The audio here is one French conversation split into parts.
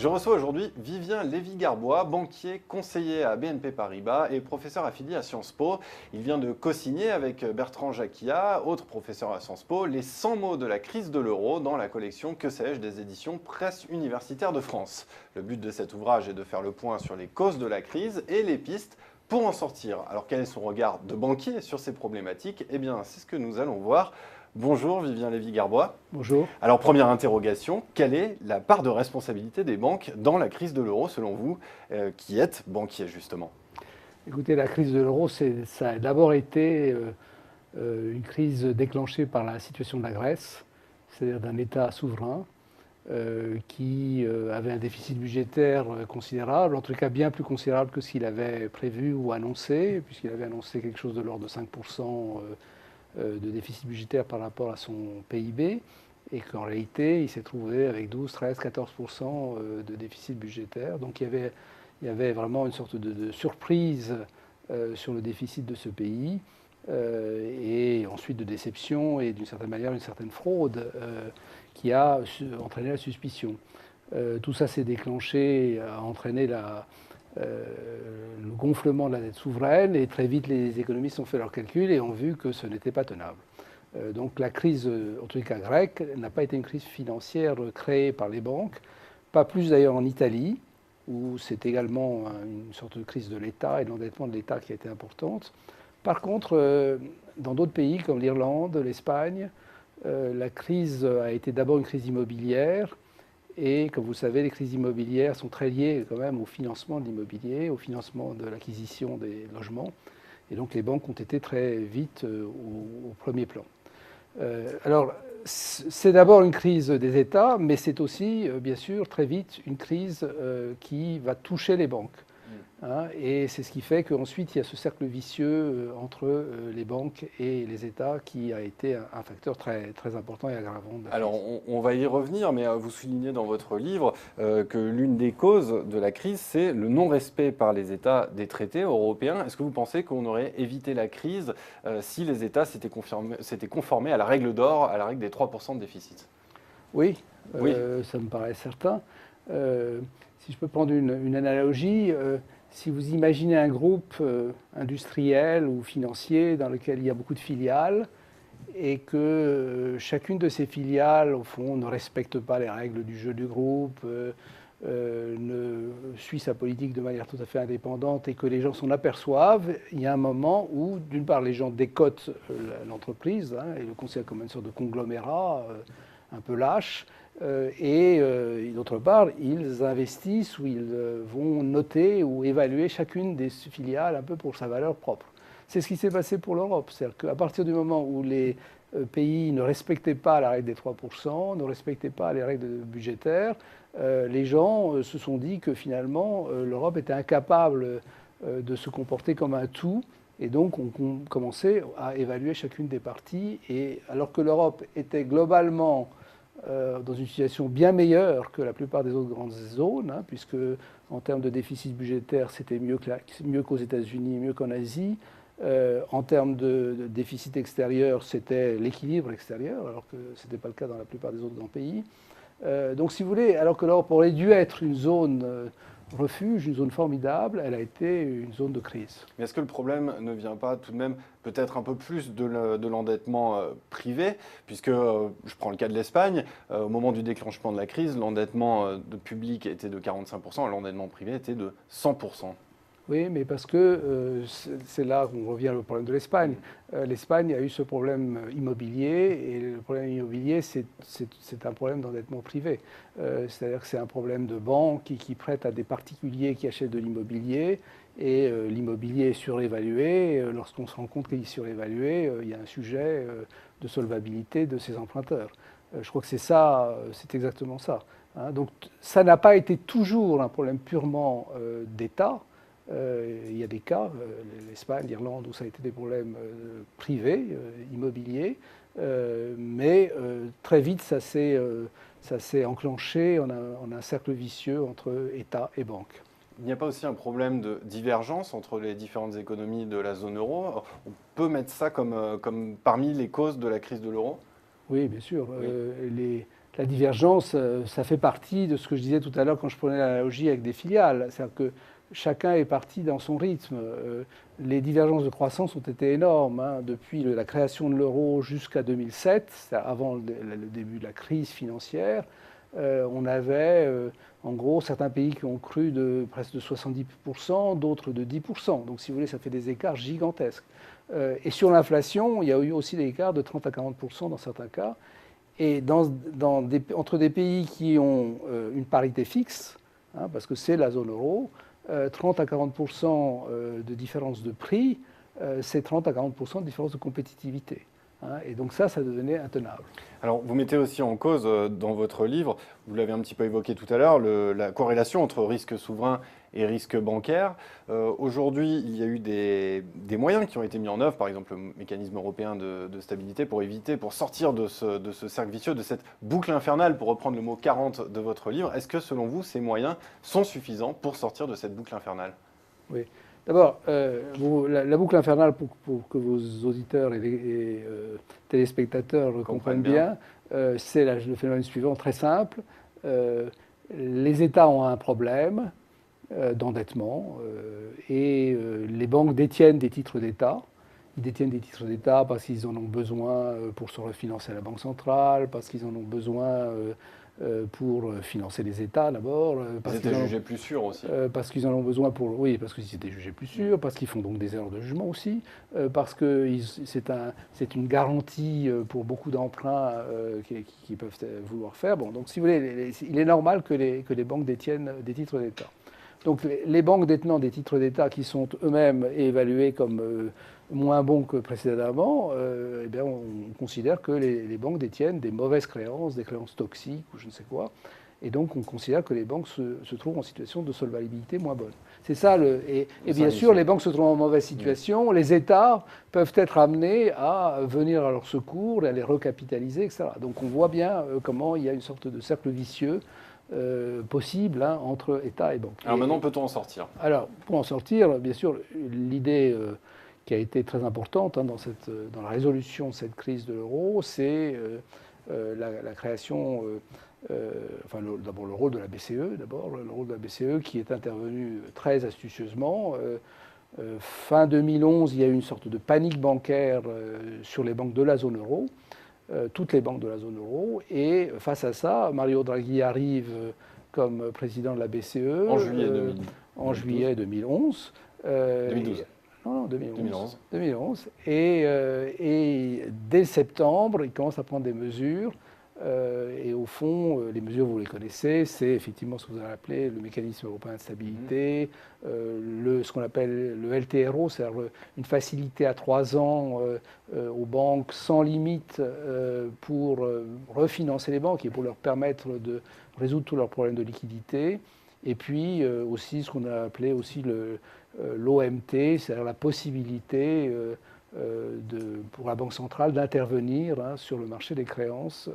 Je reçois aujourd'hui Vivien Lévy-Garbois, banquier, conseiller à BNP Paribas et professeur affilié à Sciences Po. Il vient de co-signer avec Bertrand Jacquia, autre professeur à Sciences Po, les 100 mots de la crise de l'euro dans la collection Que sais-je des éditions Presse universitaire de France. Le but de cet ouvrage est de faire le point sur les causes de la crise et les pistes pour en sortir. Alors quel est son regard de banquier sur ces problématiques? Eh bien, c'est ce que nous allons voir. Bonjour Vivien Lévy-Garbois. Bonjour. Alors première interrogation, quelle est la part de responsabilité des banques dans la crise de l'euro selon vous, qui êtes banquier justement? Écoutez, la crise de l'euro, ça a d'abord été une crise déclenchée par la situation de la Grèce, c'est-à-dire d'un État souverain qui avait un déficit budgétaire considérable, en tout cas bien plus considérable que ce qu'il avait prévu ou annoncé, puisqu'il avait annoncé quelque chose de l'ordre de 5% de déficit budgétaire par rapport à son PIB, et qu'en réalité, il s'est trouvé avec 12, 13, 14% de déficit budgétaire. Donc il y avait vraiment une sorte de surprise sur le déficit de ce pays, et ensuite de déception et d'une certaine manière une certaine fraude qui a entraîné la suspicion. Tout ça s'est déclenché, a entraîné le gonflement de la dette souveraine, et très vite les économistes ont fait leurs calculs et ont vu que ce n'était pas tenable. Donc la crise, en tout cas grecque, n'a pas été une crise financière créée par les banques, pas plus d'ailleurs en Italie, où c'est également une sorte de crise de l'État et de l'endettement de l'État qui a été importante. Par contre, dans d'autres pays comme l'Irlande, l'Espagne, la crise a été d'abord une crise immobilière. Et comme vous le savez, les crises immobilières sont très liées quand même au financement de l'immobilier, au financement de l'acquisition des logements. Et donc les banques ont été très vite au premier plan. Alors c'est d'abord une crise des États, mais c'est aussi bien sûr très vite une crise qui va toucher les banques. Et c'est ce qui fait qu'ensuite il y a ce cercle vicieux entre les banques et les États qui a été un facteur très, très important et aggravant de la crise. Alors on va y revenir, mais vous soulignez dans votre livre que l'une des causes de la crise, c'est le non-respect par les États des traités européens. Est-ce que vous pensez qu'on aurait évité la crise si les États s'étaient conformés à la règle d'or, à la règle des 3% de déficit? Oui, Oui. ça me paraît certain. Si je peux prendre une analogie, si vous imaginez un groupe industriel ou financier dans lequel il y a beaucoup de filiales et que chacune de ces filiales, au fond, ne respecte pas les règles du jeu du groupe, ne suit sa politique de manière tout à fait indépendante et que les gens s'en aperçoivent, il y a un moment où, d'une part, les gens décotent l'entreprise et le considèrent comme une sorte de conglomérat un peu lâche. Et d'autre part, ils investissent ou ils vont noter ou évaluer chacune des filiales un peu pour sa valeur propre. C'est ce qui s'est passé pour l'Europe. C'est-à-dire qu'à partir du moment où les pays ne respectaient pas la règle des 3%, ne respectaient pas les règles budgétaires, les gens se sont dit que finalement l'Europe était incapable de se comporter comme un tout. Et donc on commençait à évaluer chacune des parties. Et alors que l'Europe était globalement dans une situation bien meilleure que la plupart des autres grandes zones, puisque en termes de déficit budgétaire, c'était mieux qu'aux États-Unis, mieux qu'en Asie. En termes de déficit extérieur, c'était l'équilibre extérieur, alors que ce n'était pas le cas dans la plupart des autres grands pays. Donc si vous voulez, alors que l'Europe aurait dû être une zone refuge, une zone formidable, elle a été une zone de crise. Mais est-ce que le problème ne vient pas tout de même peut-être un peu plus de l'endettement privé, puisque je prends le cas de l'Espagne, au moment du déclenchement de la crise, l'endettement public était de 45%, l'endettement privé était de 100%. Oui, mais parce que c'est là qu'on revient au problème de l'Espagne. L'Espagne a eu ce problème immobilier, et le problème immobilier, c'est un problème d'endettement privé. C'est-à-dire que c'est un problème de banques qui prêtent à des particuliers qui achètent de l'immobilier, et l'immobilier est surévalué. Lorsqu'on se rend compte qu'il est surévalué, il y a un sujet de solvabilité de ces emprunteurs. Je crois que c'est ça, c'est exactement ça. Donc ça n'a pas été toujours un problème purement d'État. Il y a des cas, l'Espagne, l'Irlande, où ça a été des problèmes privés, immobiliers, mais très vite ça s'est enclenché en un cercle vicieux entre État et banque. Il n'y a pas aussi un problème de divergence entre les différentes économies de la zone euro? On peut mettre ça comme parmi les causes de la crise de l'euro? Oui, bien sûr. Oui. la divergence, ça fait partie de ce que je disais tout à l'heure quand je prenais l'analogie avec des filiales. C'est-à-dire que chacun est parti dans son rythme. Les divergences de croissance ont été énormes, hein, depuis la création de l'euro jusqu'à 2007, avant le début de la crise financière. On avait en gros certains pays qui ont cru de presque de 70%, d'autres de 10%. Donc si vous voulez, ça fait des écarts gigantesques. Et sur l'inflation, il y a eu aussi des écarts de 30 à 40% dans certains cas. Et entre des pays qui ont une parité fixe, hein, parce que c'est la zone euro, 30 à 40% de différence de prix, c'est 30 à 40% de différence de compétitivité. Hein, et donc ça devenait intenable. Alors, vous mettez aussi en cause dans votre livre, vous l'avez un petit peu évoqué tout à l'heure, la corrélation entre risque souverain et risque bancaire. Aujourd'hui, il y a eu des moyens qui ont été mis en œuvre, par exemple le mécanisme européen de stabilité, pour sortir de ce cercle vicieux, de cette boucle infernale, pour reprendre le mot 40 de votre livre. Est-ce que, selon vous, ces moyens sont suffisants pour sortir de cette boucle infernale? Oui. D'abord, la boucle infernale, pour que vos auditeurs et téléspectateurs le comprennent bien, c'est le phénomène suivant, très simple. Les États ont un problème d'endettement et les banques détiennent des titres d'État. Ils détiennent des titres d'État parce qu'ils en ont besoin pour se refinancer à la Banque centrale, parce qu'ils en ont besoin pour financer les États d'abord. Ils étaient jugés plus sûrs aussi. Parce qu'ils en ont besoin pour... Oui, parce qu'ils étaient jugés plus sûrs, parce qu'ils font donc des erreurs de jugement aussi, parce que c'est une garantie pour beaucoup d'emprunts qui peuvent vouloir faire. Bon, donc si vous voulez, il est normal que les banques détiennent des titres d'État. Donc les banques détenant des titres d'État qui sont eux-mêmes évalués comme moins bons que précédemment, eh bien on considère que les banques détiennent des mauvaises créances, des créances toxiques ou je ne sais quoi. Et donc on considère que les banques se trouvent en situation de solvabilité moins bonne. C'est ça et bien sûr, les banques se trouvent en mauvaise situation, les États peuvent être amenés à venir à leur secours et à les recapitaliser, etc. Donc on voit bien comment il y a une sorte de cercle vicieux possible, hein, entre État et banque. Alors maintenant, peut-on en sortir? Alors, pour en sortir, bien sûr, l'idée qui a été très importante, hein, dans la résolution de cette crise de l'euro, c'est la création, d'abord le rôle de la BCE, le rôle de la BCE qui est intervenu très astucieusement. Fin 2011, il y a eu une sorte de panique bancaire sur les banques de la zone euro. Toutes les banques de la zone euro. Et face à ça, Mario Draghi arrive comme président de la BCE en juillet 2011. 2012. Non, 2011. Et dès septembre, il commence à prendre des mesures. Et au fond, les mesures, vous les connaissez, c'est effectivement ce que vous avez appelé le mécanisme européen de stabilité, ce qu'on appelle le LTRO, c'est-à-dire une facilité à 3 ans aux banques sans limite pour refinancer les banques et pour leur permettre de résoudre tous leurs problèmes de liquidité. Et puis aussi ce qu'on a appelé aussi l'OMT, c'est-à-dire la possibilité pour la Banque centrale d'intervenir, hein, sur le marché des créances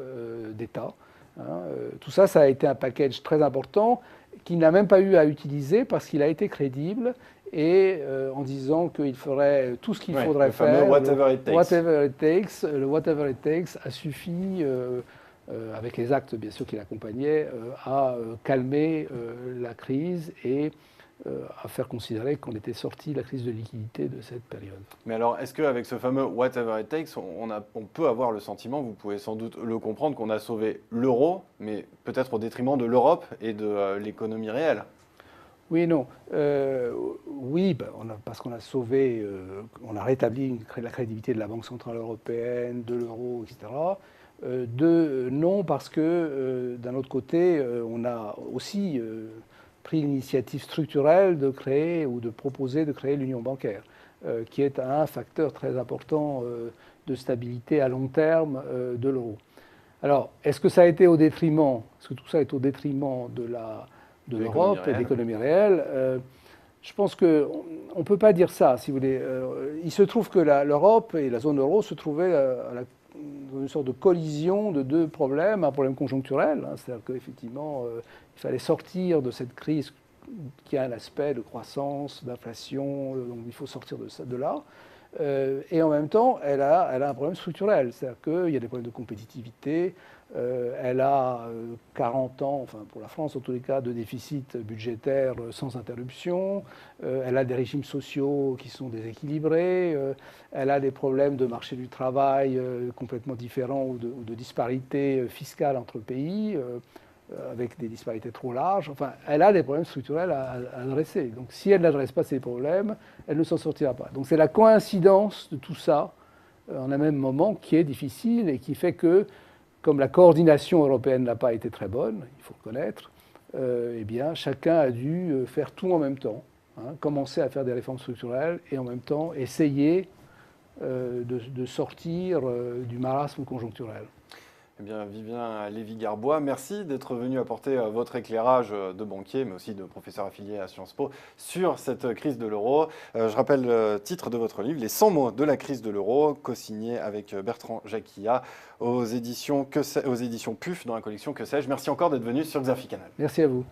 d'État. Hein. Tout ça, ça a été un package très important qu'il n'a même pas eu à utiliser parce qu'il a été crédible et en disant qu'il ferait tout ce qu'il faudrait faire. Whatever it takes. Le whatever it takes a suffi, avec les actes bien sûr qui l'accompagnaient, à calmer la crise et à faire considérer qu'on était sorti de la crise de liquidité de cette période. Mais alors, est-ce qu'avec ce fameux « whatever it takes », on peut avoir le sentiment, vous pouvez sans doute le comprendre, qu'on a sauvé l'euro, mais peut-être au détriment de l'Europe et de l'économie réelle? Oui et non. Oui, parce qu'on a sauvé, on a rétabli la crédibilité de la Banque centrale européenne, de l'euro, etc. Non, parce que d'un autre côté, on a aussi pris l'initiative structurelle de créer ou de proposer de créer l'union bancaire, qui est un facteur très important de stabilité à long terme de l'euro. Alors, est-ce que ça a été au détriment, est-ce que tout ça est au détriment de l'Europe et de l'économie réelle? Je pense qu'on ne peut pas dire ça, si vous voulez. Il se trouve que l'Europe et la zone euro se trouvaient dans une sorte de collision de deux problèmes, un problème conjoncturel, hein, c'est-à-dire qu'effectivement, il fallait sortir de cette crise qui a un aspect de croissance, d'inflation, donc il faut sortir de là. Et en même temps, elle a un problème structurel, c'est-à-dire qu'il y a des problèmes de compétitivité, Elle a 40 ans, enfin pour la France en tous les cas, de déficit budgétaire sans interruption. Elle a des régimes sociaux qui sont déséquilibrés. Elle a des problèmes de marché du travail complètement différents ou de disparités fiscales entre pays, avec des disparités trop larges. Enfin, elle a des problèmes structurels à adresser. Donc si elle n'adresse pas ces problèmes, elle ne s'en sortira pas. Donc c'est la coïncidence de tout ça en un même moment qui est difficile et qui fait que, comme la coordination européenne n'a pas été très bonne, il faut reconnaître, eh bien, chacun a dû faire tout en même temps, hein, commencer à faire des réformes structurelles et en même temps essayer de sortir du marasme conjoncturel. Eh bien, Vivien Lévy-Garbois, merci d'être venu apporter votre éclairage de banquier, mais aussi de professeur affilié à Sciences Po, sur cette crise de l'euro. Je rappelle le titre de votre livre, Les 100 mots de la crise de l'euro, co-signé avec Bertrand Jacquillat aux éditions PUF dans la collection Que sais-je. Merci encore d'être venu sur Xafi Canal. Merci à vous.